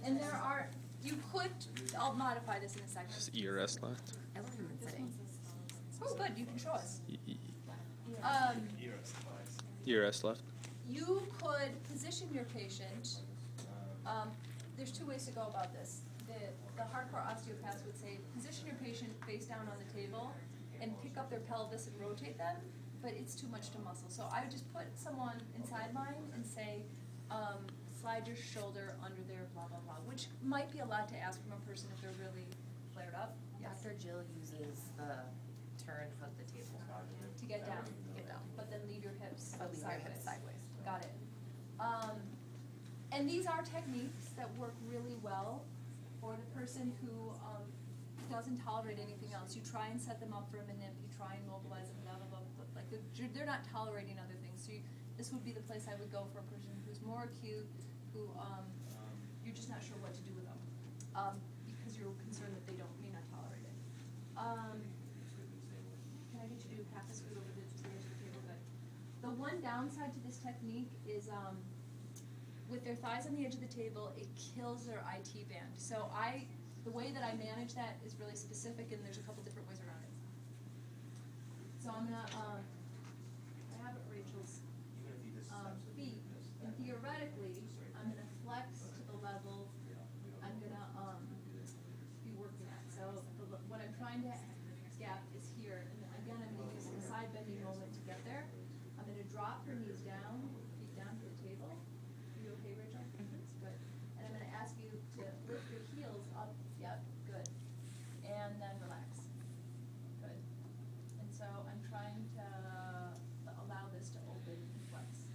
And there are, you could, I'll modify this in a second. Is ERS left? I love human setting. Oh, good, you can show us. ERS left? You could position your patient. There's two ways to go about this. The hardcore osteopaths would say, position your patient face down on the table and pick up their pelvis and rotate them, but it's too much to muscle. So I would just put someone inside mine and say, slide your shoulder under their blah, blah, blah, which might be a lot to ask from a person if they're really flared up. Dr. Jill uses the turn foot the table To get down. But then leave your hips But leave your sideways. hips sideways. Got it. And these are techniques that work really well for the person who doesn't tolerate anything else. You try and set them up for a minute, you try and mobilize them, blah, blah, blah, like they're not tolerating other things. So this would be the place I would go for a person who's more acute, who you're just not sure what to do with them because you're concerned that they may not tolerate it. Can I get you to half a scoot over to the edge of the table? Good. The one downside to this technique is with their thighs on the edge of the table, it kills their IT band. So the way that I manage that is really specific, and there's a couple different ways around it. So I'm gonna, I have Rachel's feet, and theoretically, I'm gonna flex to the level I'm gonna be working at. So what I'm trying to gap is here, and again, I'm gonna use the side bending moment to get there. I'm gonna drop her knees down, feet down to the table. Are you okay, Rachel? Good. And I'm gonna ask you to lift your heels up. Yep, good. And then relax. Good. And so I'm trying to allow this to open and flex.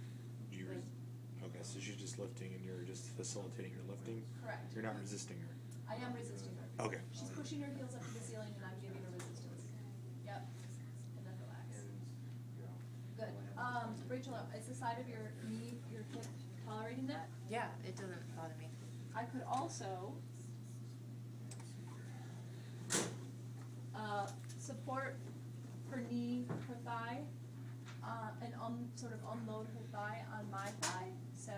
Okay, so she's just lifting and you're just facilitating her lifting? Correct. You're not resisting her? I am resisting her. Okay. She's pushing her heels up to the ceiling and I'm giving her resistance. Yep. And then relax. Good. Rachel, is the side of your knee, your hip tolerating that? Yeah, it doesn't bother me. I could also support her knee, her thigh, and sort of unload her thigh on my thigh. So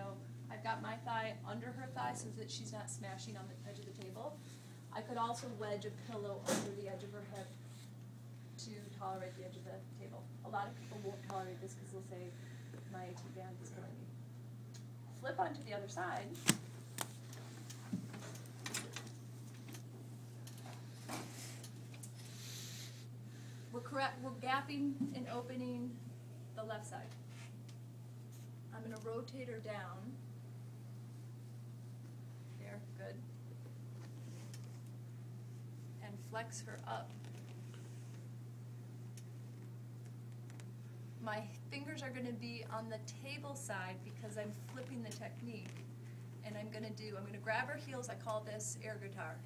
I've got my thigh under her thigh so that she's not smashing on the edge of the table. I could also wedge a pillow under the edge of her hip to tolerate the edge of the table. A lot of people won't tolerate this because they'll say, my AT band is killing me. Flip onto the other side. We're gapping and opening the left side. I'm going to rotate her down. There, good. And flex her up. My fingers are going to be on the table side because I'm flipping the technique. And I'm going to grab her heels. I call this air guitar.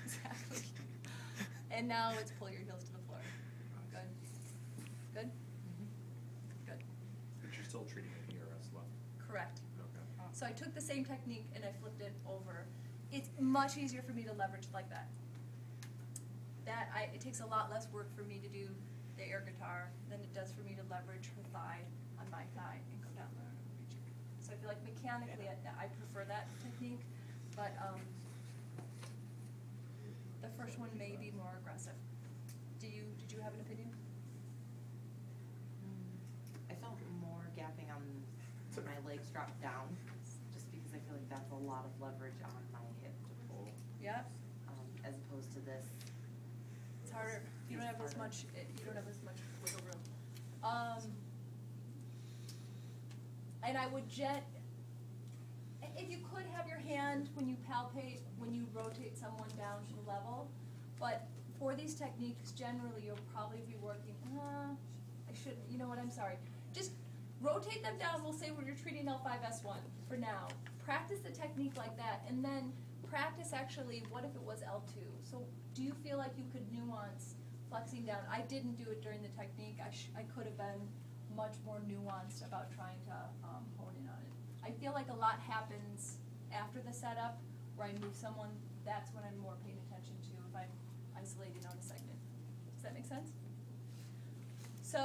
Exactly. And now let's pull your heels to the floor. Good. Good? Good. But you're still treating an ERS left? Correct. Okay. So I took the same technique and I flipped it over. It's much easier for me to leverage like that. It takes a lot less work for me to do the air guitar than it does for me to leverage her thigh on my thigh and go down there and reach her. So I feel like mechanically I prefer that technique, but the first one may be more aggressive. Did you have an opinion? I felt more gapping on when my legs dropped down, just because I feel like that's a lot of leverage on my hip to pull, Yeah. as opposed to this. It's harder. You don't have as much. You don't have as much wiggle room. And I would if you could have your hand when you palpate, when you rotate someone down to the level, but for these techniques, generally you'll probably be working. I should. You know what? I'm sorry. Just rotate them down. We'll say when you're treating L5S1 for now. Practice the technique like that, and then practice actually. What if it was L2? So do you feel like you could nuance flexing down? I didn't do it during the technique. I could have been much more nuanced about trying to hone in on it. I feel like a lot happens after the setup where I move someone. That's when I'm more paying attention to if I'm isolating on a segment. Does that make sense? So